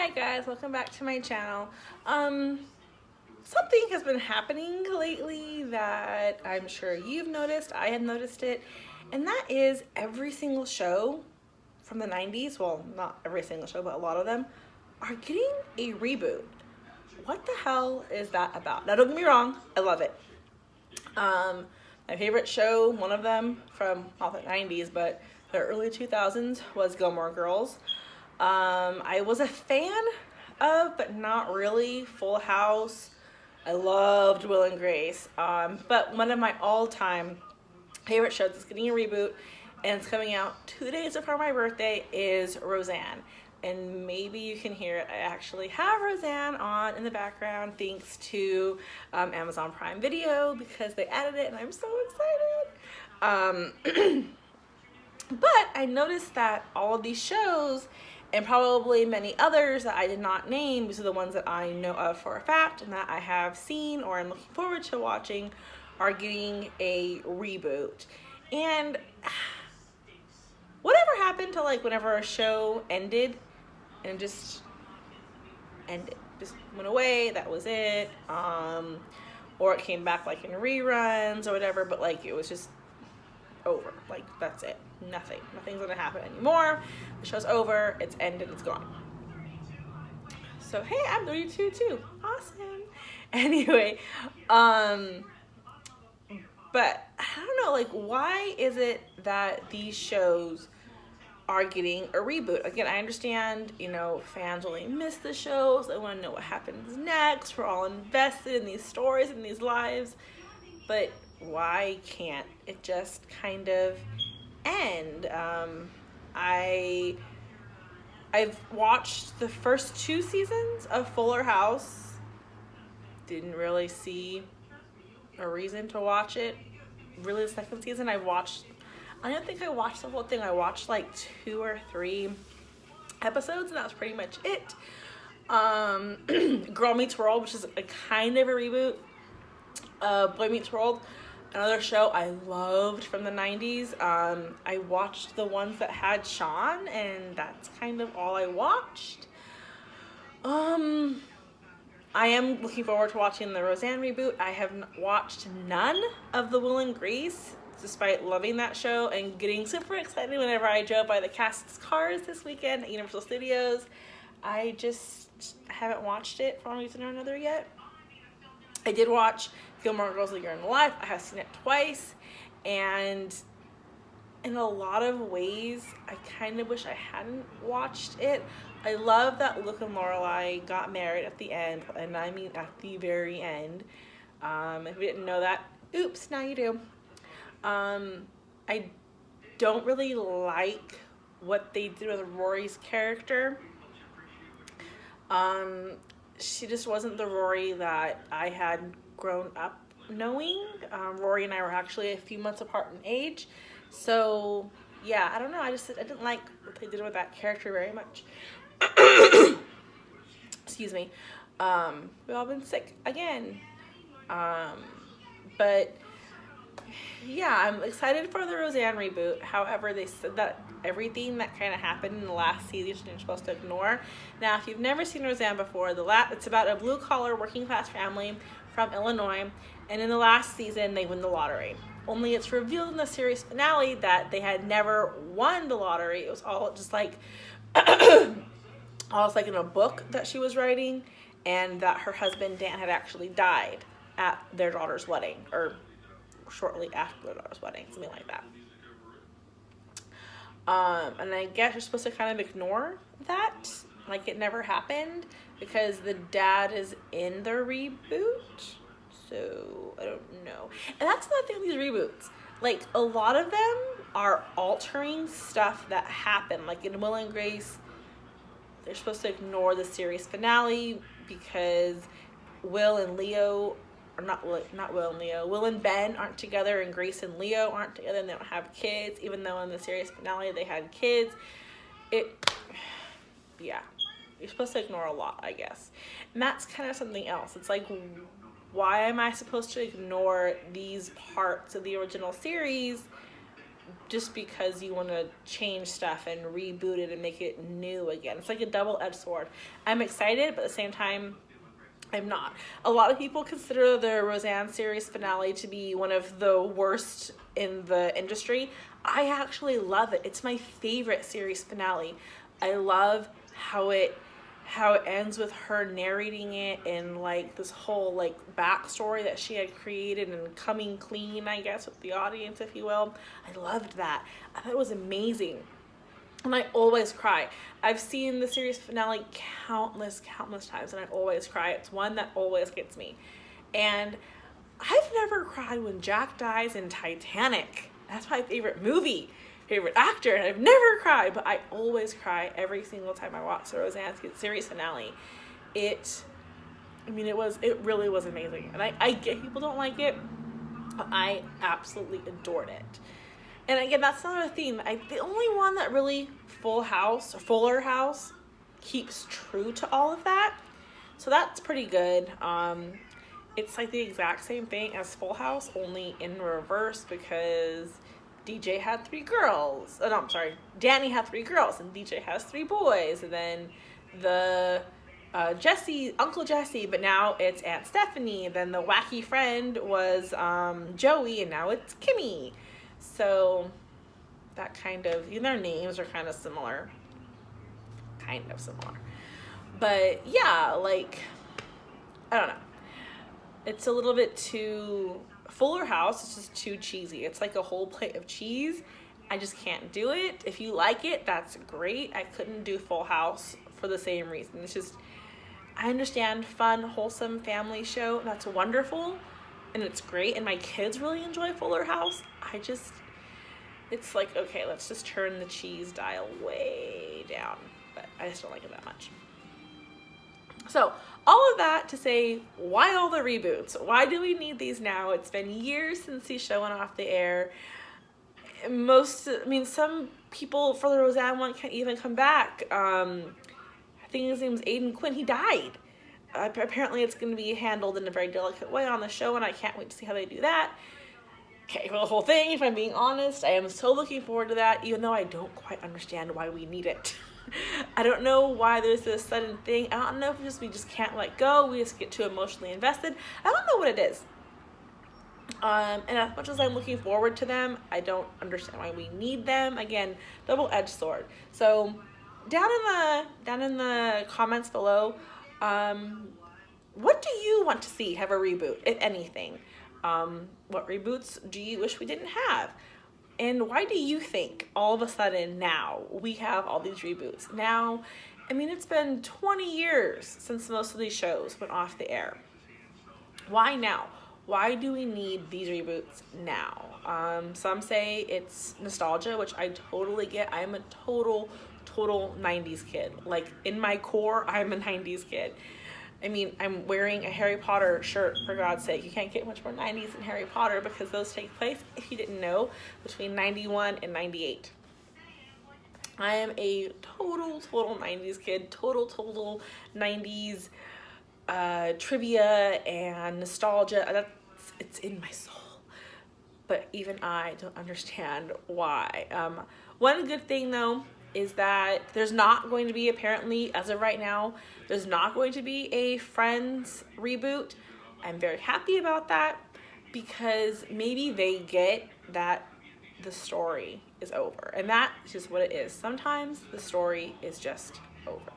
Hi guys, welcome back to my channel. Something has been happening lately that I'm sure you've noticed, I have noticed it, and that is every single show from the 90s, well, not every single show, but a lot of them, are getting a reboot. What the hell is that about? Now don't get me wrong, I love it. My favorite show, one of them from not the 90s, but the early 2000s was Gilmore Girls. I was a fan of, but not really, Full House. I loved Will and Grace. But one of my all-time favorite shows is getting a reboot, and it's coming out 2 days before my birthday, is Roseanne. And maybe you can hear it. I actually have Roseanne on in the background thanks to Amazon Prime Video because they added it, and I'm so excited. But I noticed that all of these shows, and probably many others that I did not name, these are the ones that I know of for a fact and that I have seen or am looking forward to watching, are getting a reboot. And whatever happened to like whenever a show ended and just ended, just went away, that was it, or it came back like in reruns or whatever, but like it was just over, like that's it, nothing's gonna happen anymore, the show's over, it's ended, it's gone. So hey, I'm 32 too, awesome. Anyway, but I don't know, like, why is it that these shows are getting a reboot? Again, I understand, you know, fans really miss the shows, they want to know what happens next, we're all invested in these stories and these lives, but why can't it just kind of end? I've watched the first 2 seasons of Fuller House, didn't really see a reason to watch it. Really, the second season I don't think I watched the whole thing. I watched like 2 or 3 episodes, and that was pretty much it. Girl Meets World, which is a kind of a reboot. Boy Meets World, another show I loved from the 90s. I watched the ones that had Sean, and that's kind of all I watched. I am looking forward to watching the Roseanne reboot. I have watched none of the Will and Grace, despite loving that show and getting super excited whenever I drove by the cast's cars this weekend at Universal Studios. I just haven't watched it for one reason or another yet. I did watch Gilmore Girls A Year in the Life. I have seen it twice, and in a lot of ways, I kind of wish I hadn't watched it. I love that Luke and Lorelai got married at the end, and I mean at the very end. If you didn't know that, oops, now you do. I don't really like what they did with Rory's character. She just wasn't the Rory that I had grown up knowing. Rory and I were actually a few months apart in age. So, yeah, I don't know. I didn't like what they did with that character very much. Excuse me. We've all been sick again. But, yeah, I'm excited for the Roseanne reboot. However, they said that everything that kind of happened in the last season you're supposed to ignore. Now, if you've never seen Roseanne before, it's about a blue-collar working-class family from Illinois, and in the last season, they win the lottery. Only it's revealed in the series finale that they had never won the lottery. It was all just like, almost like in a book that she was writing, and that her husband, Dan, had actually died at their daughter's wedding, or shortly after their daughter's wedding, something like that. And I guess you're supposed to kind of ignore that, like it never happened, because the dad is in the reboot. So, I don't know. And that's another thing with these reboots. Like, a lot of them are altering stuff that happened. Like, in Will and Grace, they're supposed to ignore the series finale because Will and Leo, or not Will and Leo, Will and Ben aren't together, and Grace and Leo aren't together, and they don't have kids, even though in the series finale they had kids. Yeah. You're supposed to ignore a lot, I guess. And that's kind of something else. It's like, why am I supposed to ignore these parts of the original series just because you want to change stuff and reboot it and make it new again. It's like a double-edged sword. I'm excited, but at the same time, I'm not. A lot of people consider the Roseanne series finale to be one of the worst in the industry. I actually love it. It's my favorite series finale. I love how it ends with her narrating it and like this whole like backstory that she had created and coming clean, I guess, with the audience, if you will. I loved that. I thought it was amazing. And I always cry. I've seen the series finale countless times, and I always cry. It's one that always gets me. And I've never cried when Jack dies in Titanic. That's my favorite movie, favorite actor, and I've never cried, but I always cry every single time I watch the Roseanne series finale. It really was amazing. And I get people don't like it, but I absolutely adored it. And again, that's another theme. The only one that really Fuller House keeps true to all of that. So that's pretty good. It's like the exact same thing as Full House, only in reverse, because DJ had 3 girls. Oh, no, I'm sorry. Danny had 3 girls, and DJ has 3 boys. And then the Uncle Jesse, but now it's Aunt Stephanie. Then the wacky friend was Joey, and now it's Kimmy. So that kind of, even their names are kind of similar. But yeah, like, I don't know. It's a little bit too, Fuller House is just too cheesy. It's like a whole plate of cheese. I just can't do it. If you like it, that's great. I couldn't do Full House for the same reason. It's just, I understand fun, wholesome family show. That's wonderful. And it's great. And my kids really enjoy Fuller House. It's like, okay, let's just turn the cheese dial way down. But I just don't like it that much. So all of that to say, why all the reboots? Why do we need these now? It's been years since these show went off the air. Some people for the Roseanne one can't even come back. I think his name was Aiden Quinn. He died. Apparently it's going to be handled in a very delicate way on the show, and I can't wait to see how they do that. Okay, well, the whole thing, if I'm being honest, I am so looking forward to that, even though I don't quite understand why we need it. I don't know why there's this sudden thing. I don't know if we just can't let go. We just get too emotionally invested. I don't know what it is. And as much as I'm looking forward to them, I don't understand why we need them. Again, double-edged sword. So down in the comments below, what do you want to see have a reboot, if anything? What reboots do you wish we didn't have? And why do you think all of a sudden now we have all these reboots? Now, it's been 20 years since most of these shows went off the air. Why now? Why do we need these reboots now? Some say it's nostalgia, which I totally get. I'm a total 90s kid. Like, in my core, I'm a 90s kid. I'm wearing a Harry Potter shirt, for God's sake. You can't get much more 90s than Harry Potter, because those take place, if you didn't know, between 91 and 98. I am a total 90s kid, total 90s trivia and nostalgia. It's in my soul. But even I don't understand why. One good thing, though, is that there's not going to be, apparently, as of right now, there's not going to be a Friends reboot. I'm very happy about that, because maybe they get that the story is over. And that is just what it is. Sometimes the story is just over.